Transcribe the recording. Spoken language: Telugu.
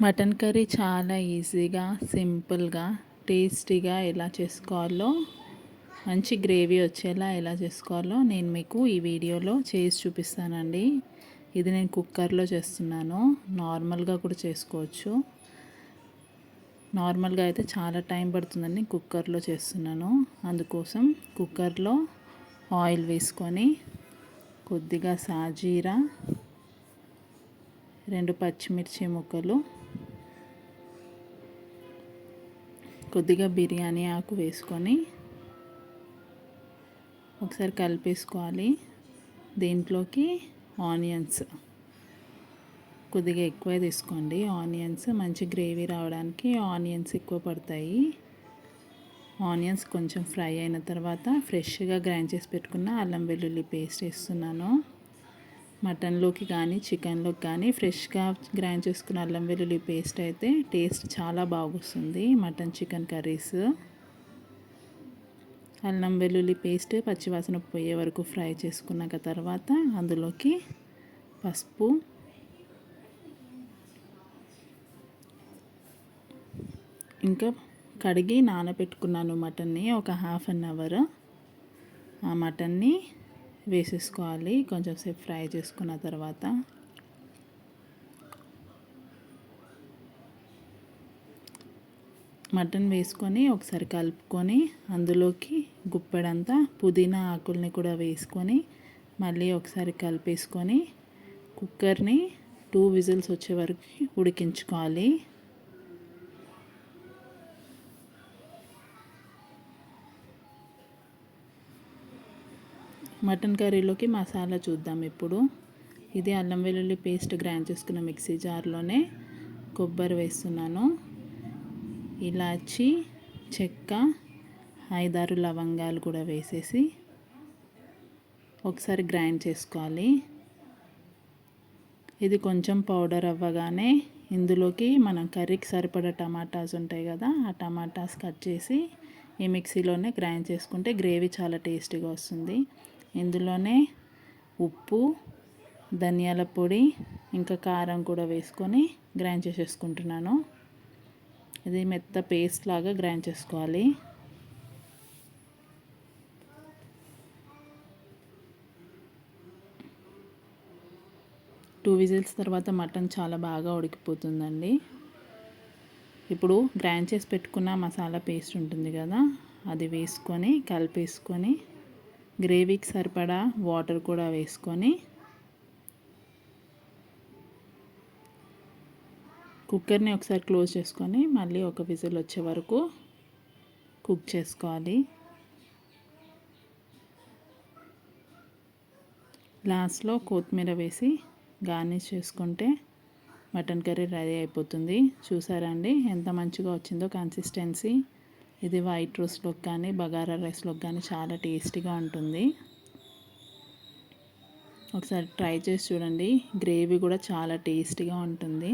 మటన్ కర్రీ చాలా ఈజీగా సింపుల్గా టేస్టీగా ఎలా చేసుకోవాలో మంచి గ్రేవీ వచ్చేలా ఎలా చేసుకోవాలో నేను మీకు ఈ వీడియోలో చేసి చూపిస్తానండి. ఇది నేను కుక్కర్లో చేస్తున్నాను. నార్మల్గా కూడా చేసుకోవచ్చు. నార్మల్గా అయితే చాలా టైం పడుతుందండి. కుక్కర్లో చేస్తున్నాను. అందుకోసం కుక్కర్లో ఆయిల్ వేసుకొని కొద్దిగా సాజీరా, 2 పచ్చిమిర్చి ముక్కలు, కొద్దిగా బిర్యానీ ఆకు వేసుకొని ఒకసారి కలిపేసుకోవాలి. దీంట్లోకి ఆనియన్స్ కొద్దిగా ఎక్కువ తీసుకోండి. ఆనియన్స్ మంచి గ్రేవీ రావడానికి ఆనియన్స్ ఎక్కువ పడతాయి. ఆనియన్స్ కొంచెం ఫ్రై అయిన తర్వాత ఫ్రెష్గా గ్రైండ్ చేసి పెట్టుకున్న అల్లం వెల్లుల్లి పేస్ట్ వేస్తున్నాను. మటన్లోకి కానీ చికెన్లోకి కానీ ఫ్రెష్గా గ్రైండ్ చేసుకున్న అల్లం వెల్లుల్లి పేస్ట్ అయితే టేస్ట్ చాలా బాగొస్తుంది. మటన్ చికెన్ కర్రీస్ అల్లం వెల్లుల్లి పేస్ట్ పచ్చివాసన పోయే వరకు ఫ్రై చేసుకున్నాక తర్వాత అందులోకి పసుపు, ఇంకా కడిగి నానబెట్టుకున్నాను మటన్ని ఒక ½ అన్ అవర్. ఆ మటన్ని వేసేసుకోవాలి. కొంచెం సేపు ఫ్రై చేసుకున్న తర్వాత మటన్ వేసుకొని ఒకసారి కలుపుకొని అందులోకి గుప్పెడంతా పుదీనా ఆకుల్ని కూడా వేసుకొని మళ్ళీ ఒకసారి కలిపేసుకొని కుక్కర్ని 2 విజిల్స్ వచ్చే వరకు ఉడికించుకోవాలి. మటన్ కర్రీలోకి మసాలా చూద్దాం ఇప్పుడు. ఇది అల్లం వెల్లుల్లి పేస్ట్ గ్రైండ్ చేసుకున్న మిక్సీ జార్లోనే కొబ్బరి వేస్తున్నాను. ఇలాచి, చెక్క, 5-6 లవంగాలు కూడా వేసేసి ఒకసారి గ్రైండ్ చేసుకోవాలి. ఇది కొంచెం పౌడర్ అవ్వగానే ఇందులోకి మనం కర్రీకి సరిపడా టమాటాస్ ఉంటాయి కదా, ఆ టమాటాస్ కట్ చేసి ఈ మిక్సీలోనే గ్రైండ్ చేసుకుంటే గ్రేవీ చాలా టేస్టీగా వస్తుంది. ఇందులోనే ఉప్పు, ధనియాల పొడి, ఇంకా కారం కూడా వేసుకొని గ్రైండ్ చేసేసుకుంటున్నాను. ఇది మెత్త పేస్ట్ లాగా గ్రైండ్ చేసుకోవాలి. టూ విజిల్స్ తర్వాత మటన్ చాలా బాగా ఉడికిపోతుందండి. ఇప్పుడు గ్రైండ్ చేసి పెట్టుకున్న మసాలా పేస్ట్ ఉంటుంది కదా, అది వేసుకొని కలిపేసుకొని గ్రేవీకి సరిపడా వాటర్ కూడా వేసుకొని కుక్కర్ని ఒకసారి క్లోజ్ చేసుకొని మళ్ళీ ఒక విజిల్ వచ్చే వరకు కుక్ చేసుకోవాలి. లాస్ట్లో కొత్తిమీర వేసి గార్నిష్ చేసుకుంటే మటన్ కర్రీ రెడీ అయిపోతుంది. చూసారా అండి ఎంత మంచిగా వచ్చిందో కన్సిస్టెన్సీ. ఇది వైట్ రైస్లోకి కానీ బగారా రైస్లోకి కానీ చాలా టేస్టీగా ఉంటుంది. ఒకసారి ట్రై చేసి చూడండి. గ్రేవీ కూడా చాలా టేస్టీగా ఉంటుంది.